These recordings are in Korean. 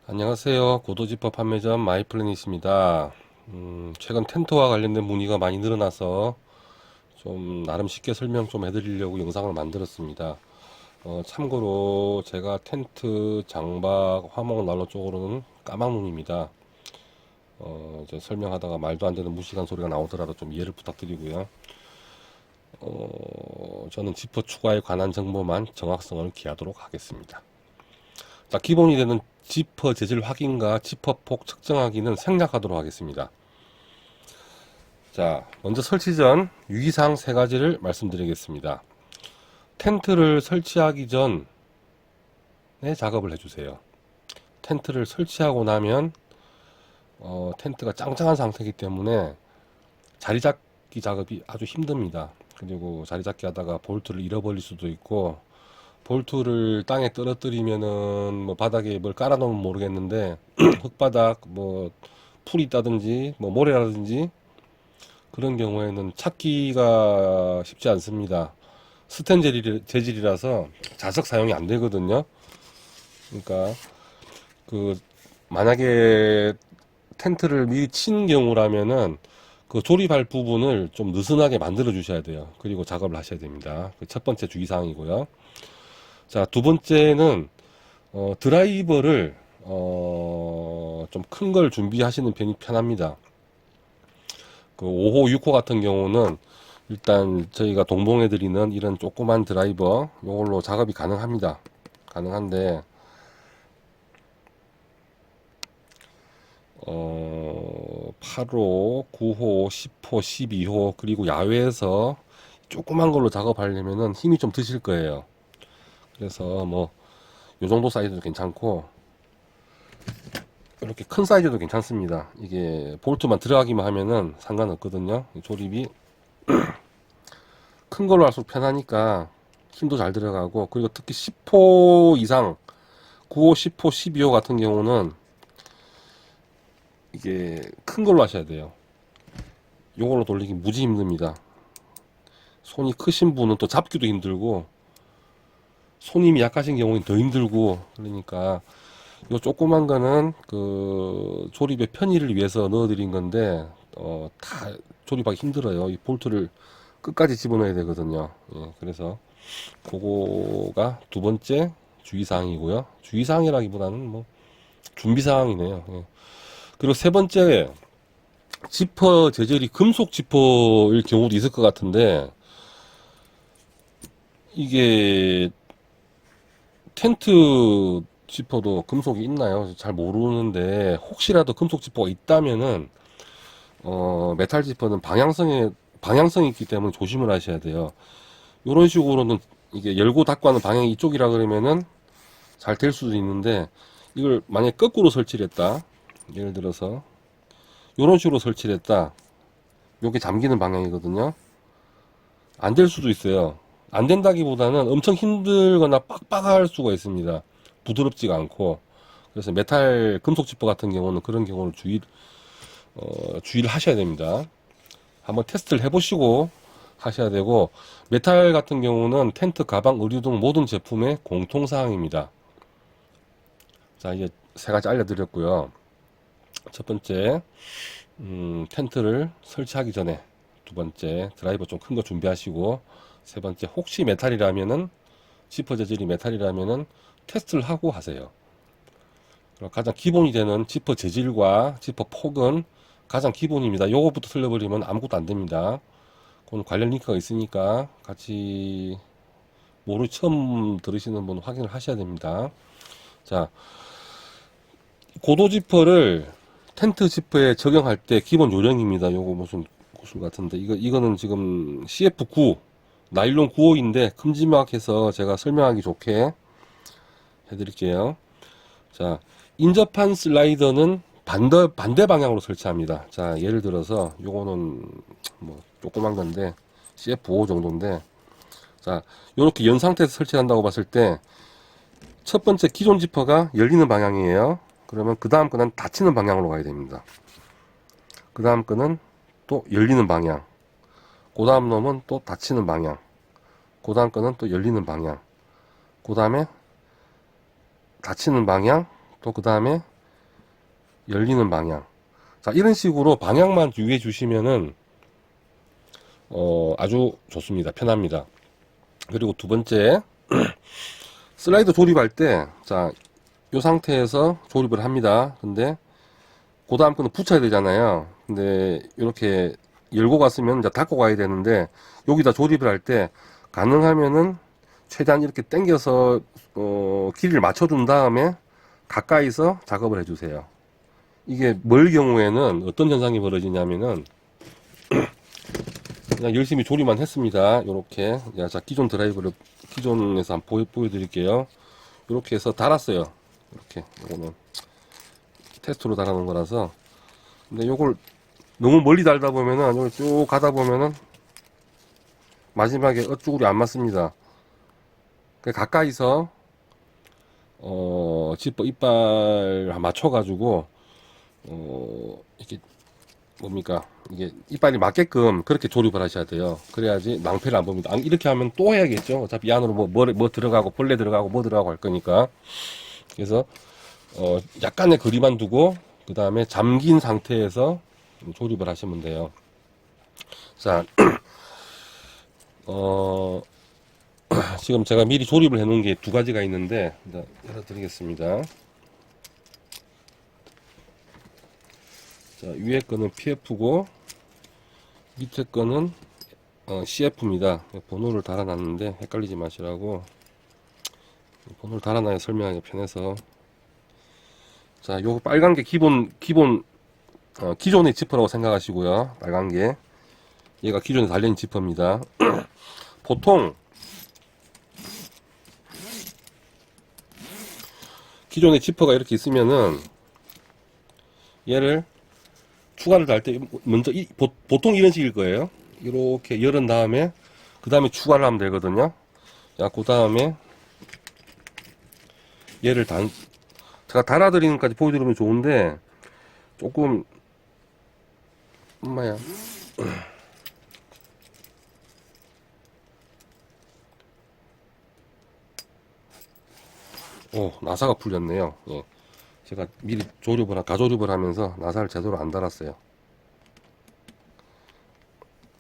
안녕하세요. 고도지퍼 판매점 마이플래닛입니다. 최근 텐트와 관련된 문의가 많이 늘어나서 좀 나름 쉽게 설명 좀 해드리려고 영상을 만들었습니다. 참고로 제가 텐트, 장박, 화목 난로 쪽으로는 까막눈입니다. 이제 설명하다가 말도 안 되는 무식한 소리가 나오더라도 좀 이해를 부탁드리고요. 저는 지퍼 추가에 관한 정보만 정확성을 기하도록 하겠습니다. 자, 기본이 되는 지퍼 재질 확인과 지퍼 폭 측정하기는 생략하도록 하겠습니다. 자, 먼저 설치 전 유의사항 세 가지를 말씀드리겠습니다. 텐트를 설치하기 전에 작업을 해주세요. 텐트를 설치하고 나면 텐트가 짱짱한 상태이기 때문에 자리 잡기 작업이 아주 힘듭니다. 그리고 자리 잡기 하다가 볼트를 잃어버릴 수도 있고, 볼트를 땅에 떨어뜨리면은 뭐 바닥에 뭘 깔아놓으면 모르겠는데 흙바닥 뭐 풀이 있다든지 뭐 모래라든지 그런 경우에는 찾기가 쉽지 않습니다. 스텐 재질이라서 자석 사용이 안 되거든요. 그러니까 그 만약에 텐트를 미리 친 경우라면은 그 조립할 부분을 좀 느슨하게 만들어 주셔야 돼요. 그리고 작업을 하셔야 됩니다. 그 첫 번째 주의사항이고요. 자, 두 번째는 드라이버를 좀 큰 걸 준비하시는 편이 편합니다. 그 5호, 6호 같은 경우는 일단 저희가 동봉해 드리는 이런 조그만 드라이버 이걸로 작업이 가능합니다. 가능한데 8호, 9호, 10호, 12호 그리고 야외에서 조그만 걸로 작업하려면은 힘이 좀 드실 거예요. 그래서 뭐 요 정도 사이즈도 괜찮고 이렇게 큰 사이즈도 괜찮습니다. 이게 볼트만 들어가기만 하면은 상관없거든요. 조립이 큰 걸로 할수록 편하니까 힘도 잘 들어가고, 그리고 특히 10호 이상 9호, 10호, 12호 같은 경우는 이게 큰 걸로 하셔야 돼요. 요걸로 돌리기 무지 힘듭니다. 손이 크신 분은 또 잡기도 힘들고, 손님이 약하신 경우는 더 힘들고, 그러니까 요 조그만 거는 그 조립의 편의를 위해서 넣어드린 건데 다 조립하기 힘들어요. 이 볼트를 끝까지 집어넣어야 되거든요. 예, 그래서 그거가 두 번째 주의사항이고요. 주의사항이라기보다는 뭐 준비사항이네요. 예. 그리고 세 번째, 지퍼 재질이 금속 지퍼일 경우도 있을 것 같은데, 이게 텐트 지퍼도 금속이 있나요? 잘 모르는데 혹시라도 금속 지퍼가 있다면은 메탈 지퍼는 방향성이 있기 때문에 조심을 하셔야 돼요. 이런 식으로는 이게 열고 닫고 하는 방향이 이쪽이라 그러면은 잘 될 수도 있는데, 이걸 만약에 거꾸로 설치를 했다, 예를 들어서 이런 식으로 설치를 했다, 요게 잠기는 방향이거든요. 안 될 수도 있어요. 안 된다기보다는 엄청 힘들거나 빡빡할 수가 있습니다. 부드럽지가 않고. 그래서 메탈 금속 지퍼 같은 경우는 그런 경우를 주의를 하셔야 됩니다. 한번 테스트를 해보시고 하셔야 되고, 메탈 같은 경우는 텐트, 가방, 의류 등 모든 제품의 공통사항입니다. 자, 이제 세 가지 알려드렸고요. 첫 번째, 텐트를 설치하기 전에, 두 번째, 드라이버 좀 큰 거 준비하시고, 세 번째, 혹시 메탈이라면은, 지퍼 재질이 메탈이라면은 테스트를 하고 하세요. 그럼 가장 기본이 되는 지퍼 재질과 지퍼 폭은 가장 기본입니다. 요거부터 틀려버리면 아무것도 안 됩니다. 그건 관련 링크가 있으니까 같이 처음 들으시는 분 확인을 하셔야 됩니다. 자, 고도 지퍼를 텐트 지퍼에 적용할 때 기본 요령입니다. 요거 무슨 구슬 같은데, 이거는 지금 CF9 나일론 9호인데 큼지막해서 제가 설명하기 좋게 해드릴게요. 자, 인접한 슬라이더는 반대 방향으로 설치합니다. 자, 예를 들어서 요거는 뭐 조그만 건데 CF5 정도인데, 자, 요렇게 연 상태에서 설치한다고 봤을 때 첫 번째 기존 지퍼가 열리는 방향이에요. 그러면 그 다음 거는 닫히는 방향으로 가야 됩니다. 그 다음 거는 또 열리는 방향, 그 다음 놈은 또 닫히는 방향, 그 다음 거는 또 열리는 방향, 그 다음에 닫히는 방향, 또 그 다음에 열리는 방향. 자, 이런 식으로 방향만 유의해 주시면은 아주 좋습니다. 편합니다. 그리고 두 번째, 슬라이드 조립할 때, 자, 이 상태에서 조립을 합니다. 근데 그 다음 거는 붙여야 되잖아요. 근데 이렇게 열고 갔으면 이제 닫고 가야 되는데, 여기다 조립을 할 때 가능하면은 최대한 이렇게 당겨서 길이를 맞춰준 다음에 가까이서 작업을 해주세요. 이게 멀 경우에는 어떤 현상이 벌어지냐면은 그냥 열심히 조립만 했습니다. 요렇게. 자, 기존 드라이브를 기존에서 한번 보여드릴게요. 이렇게 해서 달았어요. 이렇게. 요거는 테스트로 달아놓은 거라서. 근데 요걸 너무 멀리 달다 보면은, 요걸 쭉 가다 보면은 마지막에 어쭈구리 안 맞습니다. 가까이서 지퍼 이빨 맞춰가지고 이렇게 뭡니까, 이게 이빨이 맞게끔 그렇게 조립을 하셔야 돼요. 그래야지 낭패를 안 봅니다. 이렇게 하면 또 해야겠죠. 어차피 이 안으로 뭐 들어가고 벌레 들어가고 뭐 들어가고 할 거니까. 그래서 약간의 거리만 두고 그 다음에 잠긴 상태에서 조립을 하시면 돼요. 자, 지금 제가 미리 조립을 해 놓은 게 두 가지가 있는데 열어드리겠습니다. 자, 위에 거는 PF고 밑에 거는 CF입니다. 번호를 달아놨는데 헷갈리지 마시라고 번호를 달아놔야 설명하기 편해서. 자, 요 빨간 게 기존의 지퍼라고 생각하시고요. 빨간 게 얘가 기존에 달려있는 지퍼입니다. 보통 기존의 지퍼가 이렇게 있으면은 얘를 추가를 달 때 먼저 보통 이런 식일 거예요. 이렇게 열은 다음에 그 다음에 추가를 하면 되거든요. 자, 그 다음에 얘를 제가 달아드리는 것까지 보여드리면 좋은데 조금 엄마야. 나사가 풀렸네요. 예. 제가 미리 가조립을 하면서 나사를 제대로 안 달았어요.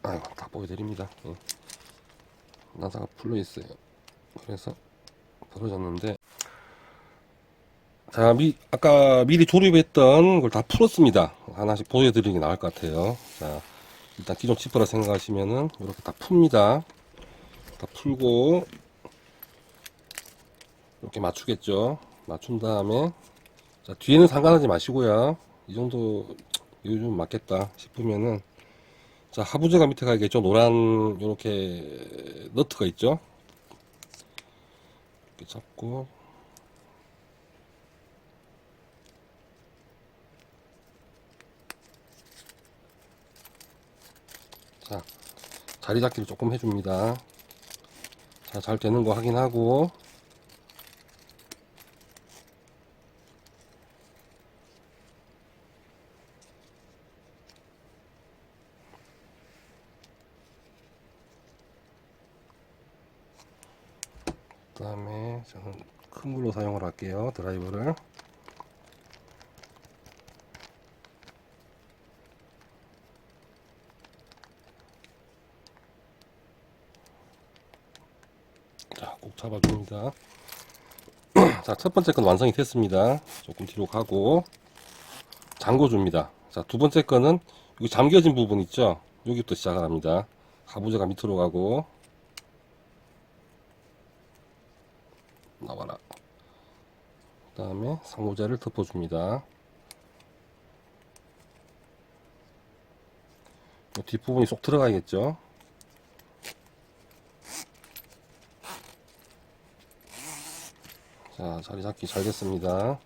아이고, 다 보여드립니다. 예. 나사가 풀려 있어요. 그래서 벌어졌는데, 자, 아까 미리 조립했던 걸 다 풀었습니다. 하나씩 보여드리는 게 나을 것 같아요. 자, 일단 기존 지퍼라 생각하시면은 이렇게 다 풉니다. 다 풀고 이렇게 맞추겠죠. 맞춘 다음에, 자, 뒤에는 상관하지 마시고요. 이 정도 요즘 맞겠다 싶으면은, 자, 하부제가 밑에 가겠죠. 노란 요렇게 너트가 있죠. 이렇게 잡고, 자, 자리 잡기를 조금 해줍니다. 자, 잘 되는 거 확인하고, 그 다음에 저는 큰 걸로 사용을 할게요. 드라이버를. 자, 꼭 잡아줍니다. 자, 첫 번째 건 완성이 됐습니다. 조금 뒤로 가고 잠궈줍니다. 자, 두 번째 거는 여기 잠겨진 부분 있죠. 여기부터 시작을 합니다. 하부제가 밑으로 가고, 나와라. 그 다음에 상부제를 덮어줍니다. 뒷부분이 쏙 들어가야겠죠. 자, 자리 잡기 잘 됐습니다.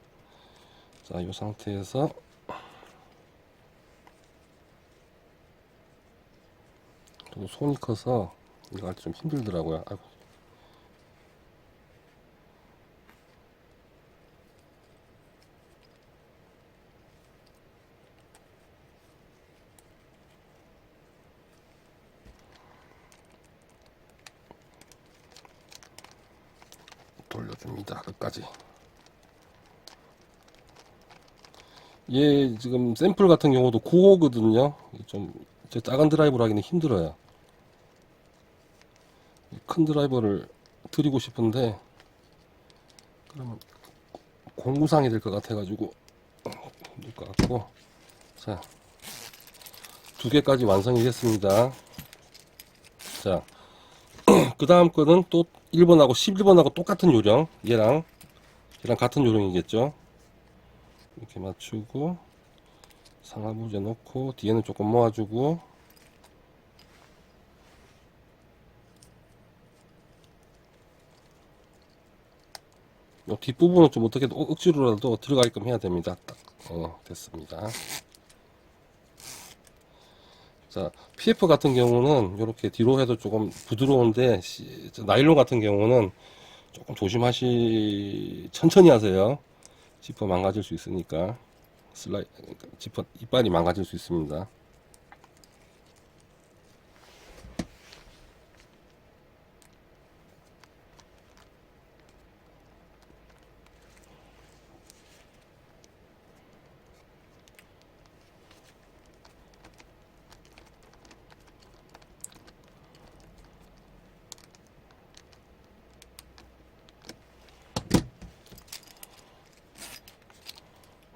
자, 이 상태에서 또 손이 커서 이거 할 때 좀 힘들더라고요. 아이고. 돌려줍니다. 끝까지. 얘 지금 샘플 같은 경우도 9호거든요. 좀 작은 드라이버로 하기는 힘들어요. 큰 드라이버를 드리고 싶은데 그러면 공구상이 될 것 같아가지고 힘들 것 같고. 자, 두 개까지 완성이 됐습니다. 자, 그 다음 거는 또 1번하고 11번하고 똑같은 요령. 얘랑 같은 요령이겠죠. 이렇게 맞추고 상하부재 놓고 뒤에는 조금 모아주고, 요 뒷부분은 좀 어떻게 억지로라도 들어가게끔 해야 됩니다. 딱 됐습니다. 자, PF 같은 경우는 이렇게 뒤로 해도 조금 부드러운데 나일론 같은 경우는 조금 천천히 하세요. 지퍼 망가질 수 있으니까. 지퍼 이빨이 망가질 수 있습니다.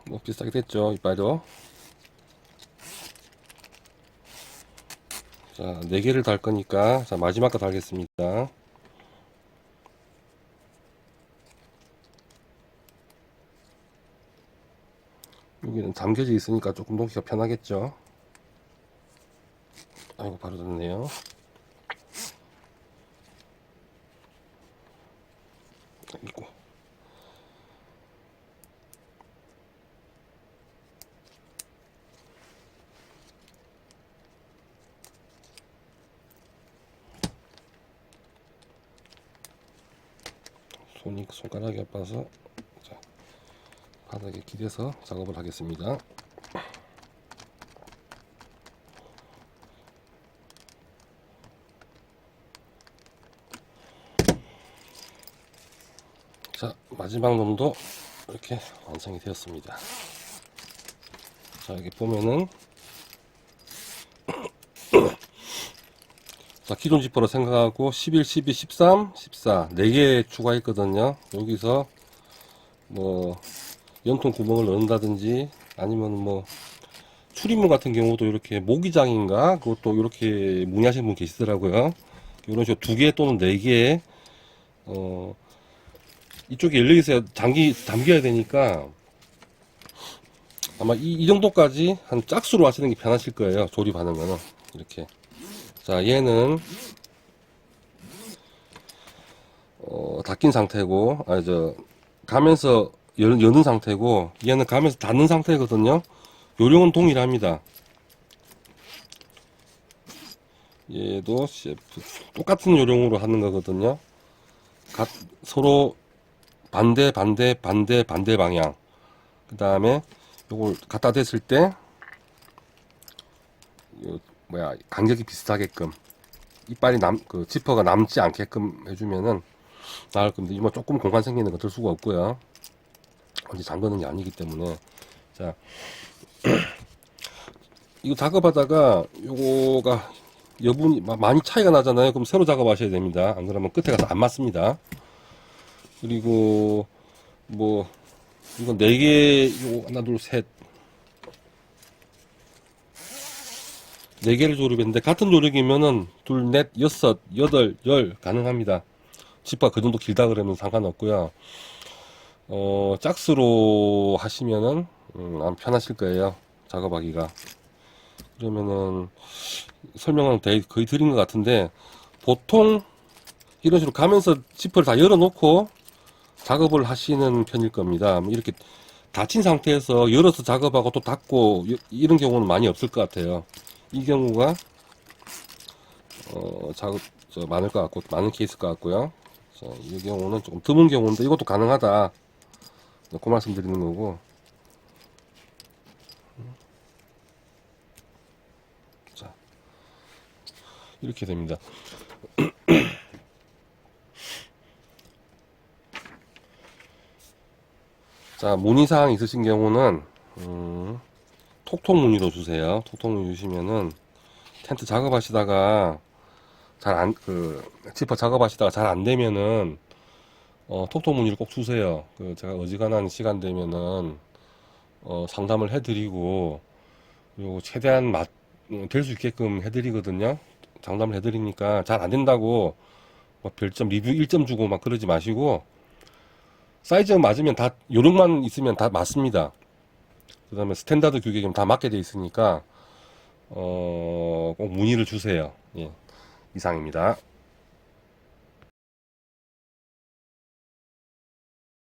뭐 비슷하게 됐죠, 이빨도. 자, 4개를 달 거니까, 자, 마지막 거 달겠습니다. 여기는 잠겨져 있으니까 조금 놓기가 편하겠죠. 아이고, 바로 됐네요. 아이고. 손가락이 아파서, 자, 바닥에 기대서 작업을 하겠습니다. 자, 마지막 놈도 이렇게 완성이 되었습니다. 자, 여기 보면은, 자, 기존 지퍼로 생각하고 11, 12, 13, 14 4개 추가했거든요. 여기서 뭐 연통 구멍을 넣는다든지 아니면 뭐 출입문 같은 경우도 이렇게 모기장인가 그것도 이렇게 문의하시는 분 계시더라고요. 이런 식으로 2개 또는 4개 이쪽에 열려 있어야 담겨야 되니까 아마 이 정도까지 한 짝수로 하시는 게 편하실 거예요. 조립하는 거는 이렇게. 자, 얘는 닫힌 상태고, 가면서 여는 상태고, 얘는 가면서 닫는 상태거든요. 요령은 동일합니다. 얘도 CF 똑같은 요령으로 하는 거거든요. 서로 반대 방향. 그 다음에 요걸 갖다 댔을 때 간격이 비슷하게끔 이빨이 그 지퍼가 남지 않게끔 해주면은 나을 겁니다. 이뭐 조금 공간 생기는 거 어쩔 수가 없고요. 언제 잠그는 게 아니기 때문에. 자, 이거 작업하다가 요거가 여분이 많이 차이가 나잖아요. 그럼 새로 작업하셔야 됩니다. 안 그러면 끝에 가서 안 맞습니다. 그리고 뭐 이건 4개, 요 하나 둘 셋 4개를 조립했는데 같은 조립이면은 둘, 넷, 여섯, 여덟, 열 가능합니다. 지퍼가 그 정도 길다 그러면 상관없고요. 짝수로 하시면은 안 편하실 거예요. 작업하기가. 그러면은 설명은 거의 드린 것 같은데 보통 이런 식으로 가면서 지퍼를 다 열어놓고 작업을 하시는 편일 겁니다. 이렇게 닫힌 상태에서 열어서 작업하고 또 닫고 이런 경우는 많이 없을 것 같아요. 이 경우가 많을 것 같고 많은 케이스일 것 같고요. 자, 이 경우는 조금 드문 경우인데 이것도 가능하다. 그 말씀 드리는 거고. 자, 이렇게 됩니다. 자, 문의사항 있으신 경우는 톡톡 무늬로 주세요. 톡톡 무늬 주시면은 텐트 작업하시다가 지퍼 작업하시다가 잘 안 되면은 톡톡 무늬를 꼭 주세요. 제가 어지간한 시간 되면은 상담을 해드리고 그리고 최대한 될 수 있게끔 해드리거든요. 상담을 해드리니까 잘 안 된다고 막 별점 리뷰 1점 주고 막 그러지 마시고 사이즈만 맞으면 다 요령만 있으면 다 맞습니다. 그 다음에 스탠다드 규격이면 다 맞게 돼 있으니까 꼭 문의를 주세요. 예, 이상입니다.